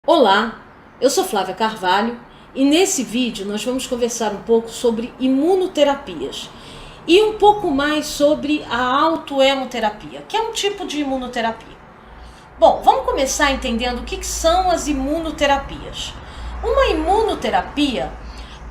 Olá, eu sou Flávia Carvalho e nesse vídeo nós vamos conversar um pouco sobre imunoterapias e um pouco mais sobre a autoemoterapia, que é um tipo de imunoterapia. Bom, vamos começar entendendo o que são as imunoterapias. Uma imunoterapia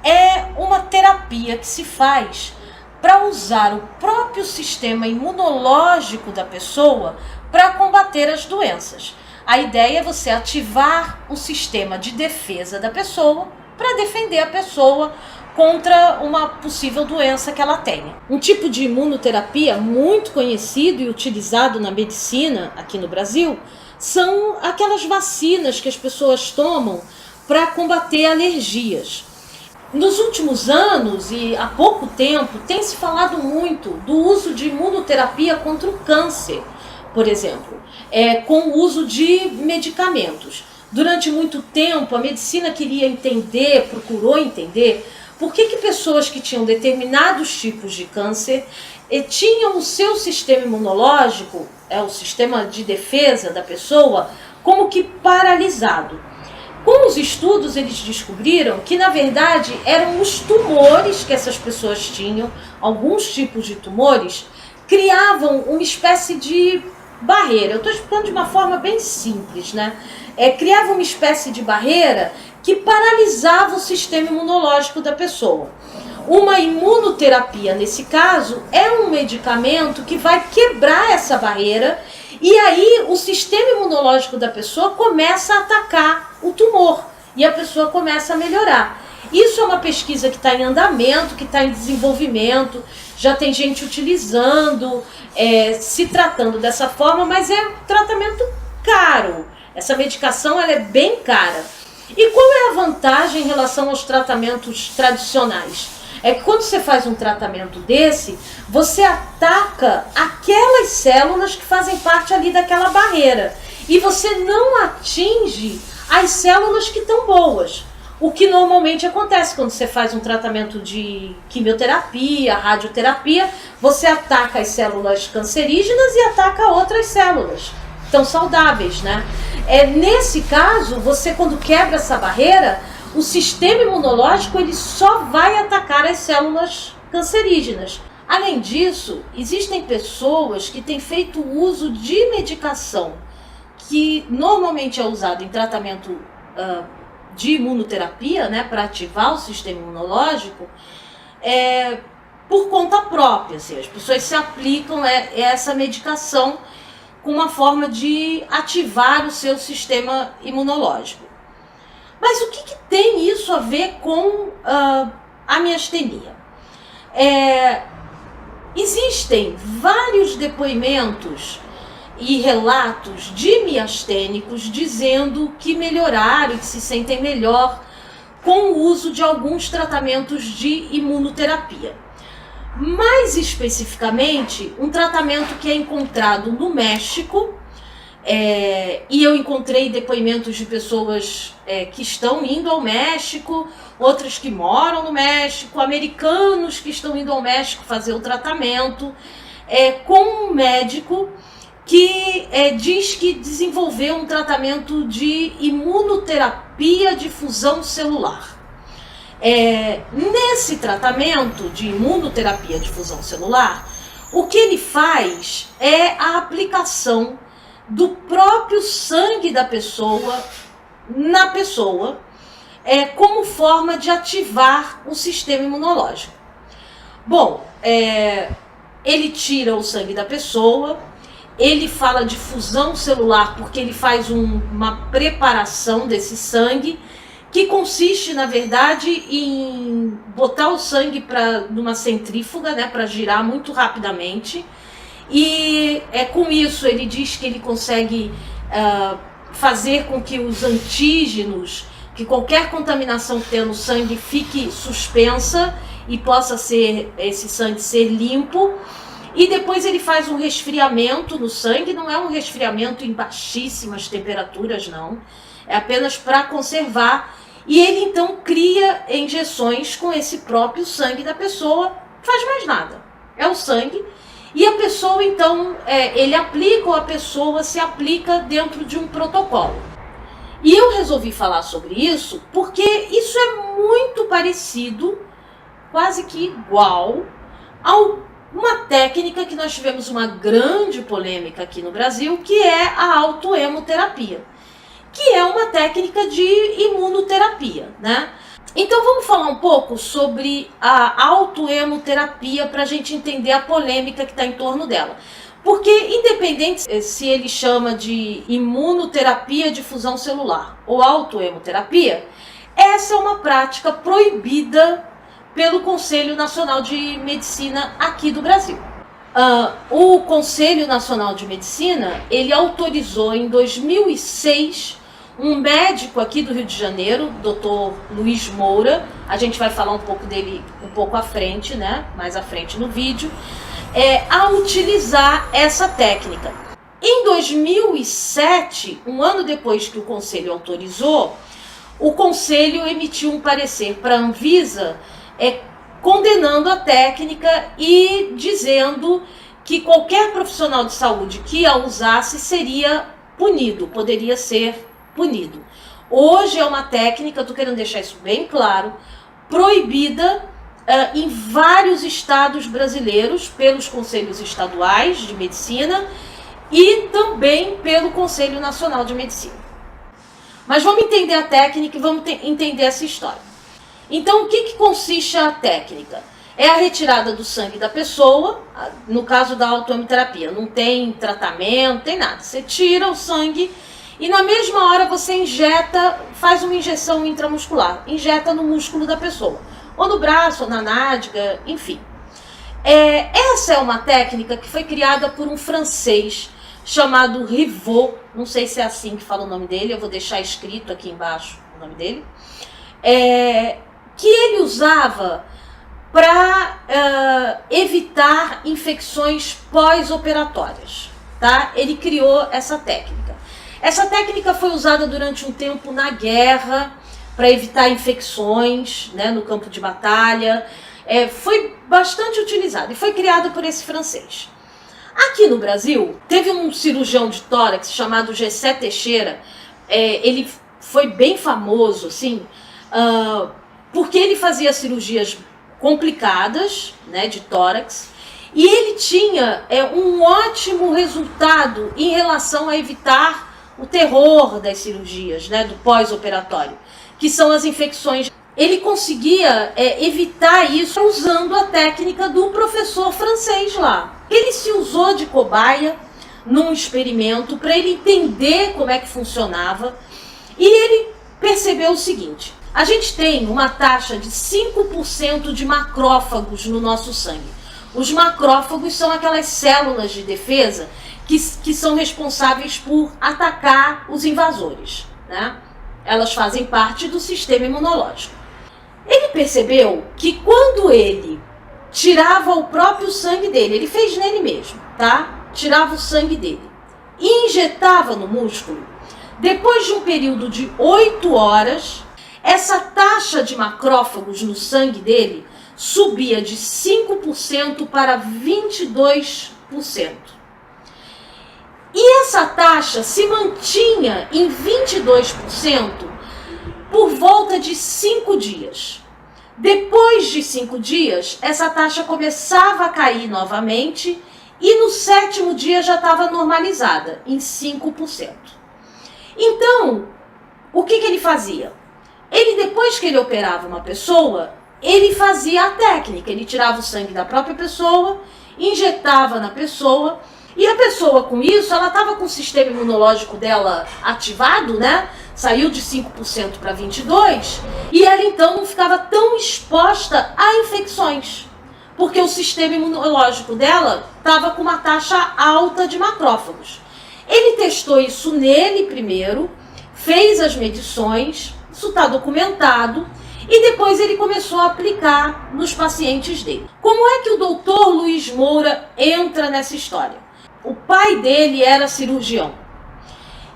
é uma terapia que se faz para usar o próprio sistema imunológico da pessoa para combater as doenças. A ideia é você ativar o sistema de defesa da pessoa para defender a pessoa contra uma possível doença que ela tenha. Um tipo de imunoterapia muito conhecido e utilizado na medicina aqui no Brasil são aquelas vacinas que as pessoas tomam para combater alergias. Nos últimos anos e há pouco tempo tem se falado muito do uso de imunoterapia contra o câncer, por exemplo, com o uso de medicamentos. Durante muito tempo a medicina queria entender, procurou entender por que pessoas que tinham determinados tipos de câncer tinham o seu sistema imunológico, o sistema de defesa da pessoa, como que paralisado. Com os estudos eles descobriram que na verdade eram os tumores que essas pessoas tinham, alguns tipos de tumores, criavam uma espécie de barreira. Eu estou explicando de uma forma bem simples, né? Criava uma espécie de barreira que paralisava o sistema imunológico da pessoa. Uma imunoterapia, nesse caso, é um medicamento que vai quebrar essa barreira e aí o sistema imunológico da pessoa começa a atacar o tumor e a pessoa começa a melhorar. Isso é uma pesquisa que está em andamento, que está em desenvolvimento, já tem gente utilizando, se tratando dessa forma, mas é um tratamento caro. Essa medicação ela é bem cara. E qual é a vantagem em relação aos tratamentos tradicionais? É que quando você faz um tratamento desse, você ataca aquelas células que fazem parte ali daquela barreira. E você não atinge as células que estão boas. O que normalmente acontece quando você faz um tratamento de quimioterapia, radioterapia, você ataca as células cancerígenas e ataca outras células tão saudáveis, né? Nesse caso, você quando quebra essa barreira, o sistema imunológico ele só vai atacar as células cancerígenas. Além disso, existem pessoas que têm feito uso de medicação que normalmente é usado em tratamento de imunoterapia, né, para ativar o sistema imunológico, por conta própria. Assim, as pessoas se aplicam essa medicação com uma forma de ativar o seu sistema imunológico. Mas o que tem isso a ver com a miastenia? Existem vários depoimentos e relatos de miastênicos dizendo que melhoraram e que se sentem melhor com o uso de alguns tratamentos de imunoterapia. Mais especificamente, um tratamento que é encontrado no México, e eu encontrei depoimentos de pessoas que estão indo ao México, outras que moram no México, americanos que estão indo ao México fazer o tratamento, com um médico que diz que desenvolveu um tratamento de imunoterapia de fusão celular. Nesse tratamento de imunoterapia de fusão celular, o que ele faz é a aplicação do próprio sangue da pessoa na pessoa, como forma de ativar o sistema imunológico. Bom, ele tira o sangue da pessoa, ele fala de fusão celular porque ele faz uma preparação desse sangue, que consiste, na verdade, em botar o sangue numa centrífuga, né, para girar muito rapidamente. E com isso ele diz que ele consegue fazer com que os antígenos, que qualquer contaminação que tenha no sangue fique suspensa e possa esse sangue ser limpo. E depois ele faz um resfriamento no sangue, não é um resfriamento em baixíssimas temperaturas, não. É apenas para conservar. E ele então cria injeções com esse próprio sangue da pessoa, não faz mais nada. É o sangue. E a pessoa então, ele aplica ou a pessoa se aplica dentro de um protocolo. E eu resolvi falar sobre isso porque isso é muito parecido, quase que igual, a uma técnica que nós tivemos uma grande polêmica aqui no Brasil, que é a autoemoterapia, que é uma técnica de imunoterapia, né? Então vamos falar um pouco sobre a autoemoterapia para a gente entender a polêmica que está em torno dela. Porque independente se ele chama de imunoterapia de fusão celular ou autoemoterapia, essa é uma prática proibida pelo Conselho Nacional de Medicina aqui do Brasil. O Conselho Nacional de Medicina, ele autorizou em 2006 um médico aqui do Rio de Janeiro, Dr. Luiz Moura, a gente vai falar um pouco dele um pouco à frente, né? Mais à frente no vídeo, a utilizar essa técnica. Em 2007, um ano depois que o Conselho autorizou, o Conselho emitiu um parecer para a Anvisa condenando a técnica e dizendo que qualquer profissional de saúde que a usasse seria punido, poderia ser punido. Hoje é uma técnica, estou querendo deixar isso bem claro, proibida em vários estados brasileiros, pelos conselhos estaduais de medicina e também pelo Conselho Nacional de Medicina. Mas vamos entender a técnica e vamos entender essa história. Então, o que consiste a técnica? É a retirada do sangue da pessoa, no caso da autoemoterapia, não tem tratamento, não tem nada. Você tira o sangue e na mesma hora você injeta, faz uma injeção intramuscular, injeta no músculo da pessoa, ou no braço, ou na nádega, enfim. Essa é uma técnica que foi criada por um francês chamado Rivot, não sei se é assim que fala o nome dele, eu vou deixar escrito aqui embaixo o nome dele, que ele usava para evitar infecções pós-operatórias, tá? Ele criou essa técnica. Essa técnica foi usada durante um tempo na guerra para evitar infecções, né, no campo de batalha. Foi bastante utilizada e foi criada por esse francês. Aqui no Brasil, teve um cirurgião de tórax chamado Gessé Teixeira. Ele foi bem famoso, assim, porque ele fazia cirurgias complicadas, né, de tórax, e ele tinha um ótimo resultado em relação a evitar o terror das cirurgias, né, do pós-operatório, que são as infecções. Ele conseguia evitar isso usando a técnica do professor francês lá. Ele se usou de cobaia num experimento para ele entender como é que funcionava, e ele percebeu o seguinte: a gente tem uma taxa de 5% de macrófagos no nosso sangue. Os macrófagos são aquelas células de defesa que são responsáveis por atacar os invasores, né? Elas fazem parte do sistema imunológico. Ele percebeu que quando ele tirava o próprio sangue dele, ele fez nele mesmo, tá? Tirava o sangue dele e injetava no músculo, depois de um período de 8 horas, essa taxa de macrófagos no sangue dele subia de 5% para 22%. E essa taxa se mantinha em 22% por volta de 5 dias. Depois de 5 dias, essa taxa começava a cair novamente e no 7º dia já estava normalizada, em 5%. Então, o que ele fazia? Ele, depois que ele operava uma pessoa, ele fazia a técnica, ele tirava o sangue da própria pessoa, injetava na pessoa, e a pessoa com isso, ela estava com o sistema imunológico dela ativado, né? Saiu de 5% para 22%, e ela então não ficava tão exposta a infecções, porque o sistema imunológico dela estava com uma taxa alta de macrófagos. Ele testou isso nele primeiro, fez as medições, isso está documentado, e depois ele começou a aplicar nos pacientes dele. Como é que o Dr. Luiz Moura entra nessa história? O pai dele era cirurgião.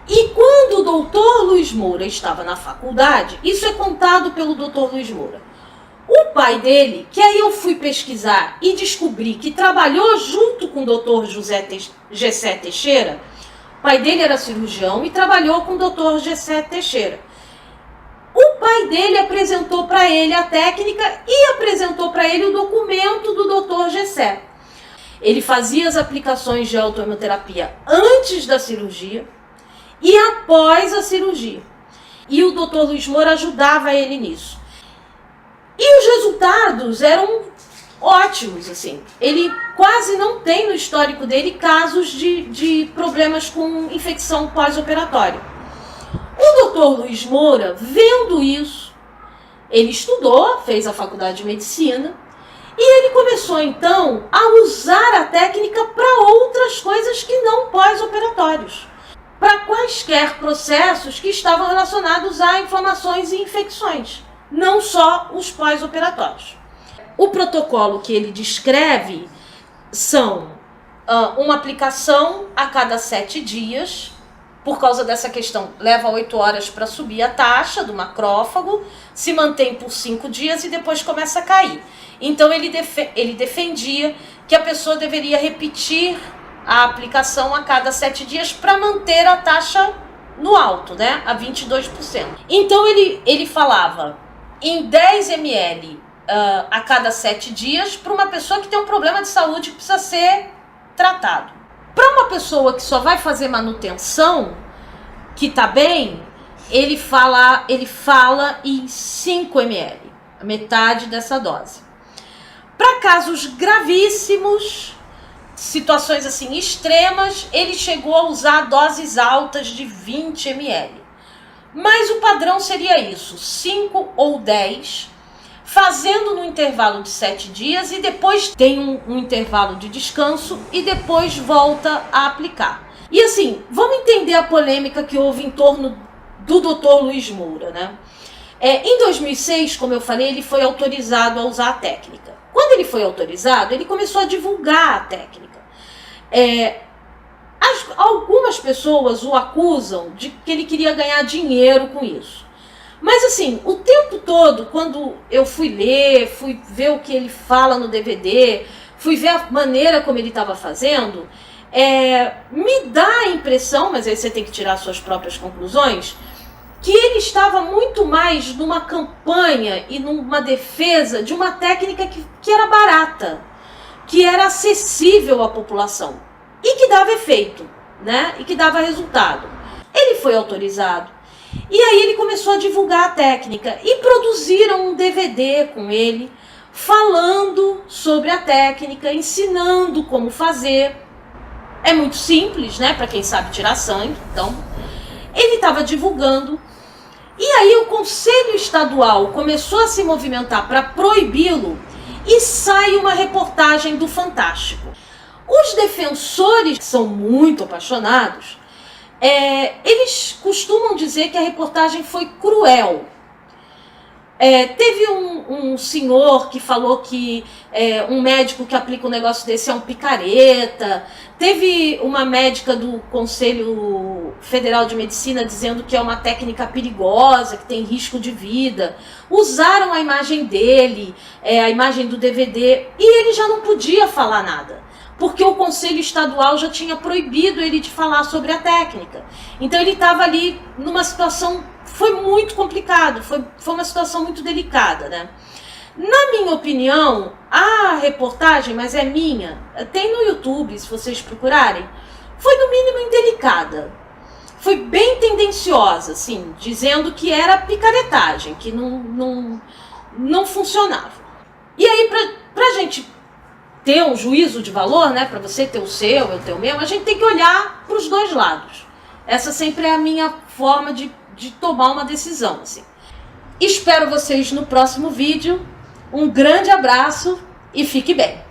E quando o Dr. Luiz Moura estava na faculdade, isso é contado pelo Dr. Luiz Moura. O pai dele, que aí eu fui pesquisar e descobri que trabalhou junto com o Dr. Gessé Teixeira, O pai dele era cirurgião e trabalhou com o Dr. Gessé Teixeira. O pai dele apresentou para ele a técnica e apresentou para ele o documento do Dr. Gessé. Ele fazia as aplicações de autoimunoterapia antes da cirurgia e após a cirurgia. E o Dr. Luiz Moura ajudava ele nisso. E os resultados eram ótimos, assim. Ele quase não tem no histórico dele casos de problemas com infecção pós-operatória. O Dr. Luiz Moura, vendo isso, ele estudou, fez a faculdade de medicina, e ele começou então a usar a técnica para outras coisas que não pós-operatórios, para quaisquer processos que estavam relacionados a inflamações e infecções, não só os pós-operatórios. O protocolo que ele descreve são uma aplicação a cada 7 dias, por causa dessa questão, leva 8 horas para subir a taxa do macrófago, se mantém por 5 dias e depois começa a cair. Então ele defendia que a pessoa deveria repetir a aplicação a cada 7 dias para manter a taxa no alto, né, a 22%. Então ele falava em 10 ml a cada 7 dias para uma pessoa que tem um problema de saúde que precisa ser tratado. Para uma pessoa que só vai fazer manutenção, que está bem, ele fala em 5 ml, a metade dessa dose. Para casos gravíssimos, situações assim extremas, ele chegou a usar doses altas de 20 ml. Mas o padrão seria isso, 5 ou 10, fazendo no intervalo de 7 dias e depois tem um intervalo de descanso e depois volta a aplicar. E assim, vamos entender a polêmica que houve em torno do Dr. Luiz Moura, né? Em 2006, como eu falei, ele foi autorizado a usar a técnica. Quando ele foi autorizado, ele começou a divulgar a técnica. Algumas pessoas o acusam de que ele queria ganhar dinheiro com isso. Mas assim, o tempo todo, quando eu fui ler, fui ver o que ele fala no DVD, fui ver a maneira como ele estava fazendo, me dá a impressão, mas aí você tem que tirar suas próprias conclusões, que ele estava muito mais numa campanha e numa defesa de uma técnica que era barata, que era acessível à população e que dava efeito, né? E que dava resultado. Ele foi autorizado. E aí ele começou a divulgar a técnica e produziram um DVD com ele, falando sobre a técnica, ensinando como fazer. É muito simples, né, para quem sabe tirar sangue. Então, ele estava divulgando. E aí o Conselho Estadual começou a se movimentar para proibi-lo e sai uma reportagem do Fantástico. Os defensores, que são muito apaixonados, eles costumam dizer que a reportagem foi cruel. Teve um senhor que falou que um médico que aplica um negócio desse é um picareta. Teve uma médica do Conselho Federal de Medicina dizendo que é uma técnica perigosa, que tem risco de vida. Usaram a imagem dele, a imagem do DVD, e ele já não podia falar nada, porque o Conselho Estadual já tinha proibido ele de falar sobre a técnica. Então ele estava ali numa situação, foi muito complicado, foi uma situação muito delicada, né? Na minha opinião, a reportagem, mas é minha, tem no YouTube, se vocês procurarem, foi no mínimo indelicada. Foi bem tendenciosa, assim, dizendo que era picaretagem, que não funcionava. E aí, pra gente ter um juízo de valor, né, para você ter o seu, eu ter o meu, a gente tem que olhar para os dois lados. Essa sempre é a minha forma de tomar uma decisão, assim. Espero vocês no próximo vídeo. Um grande abraço e fique bem!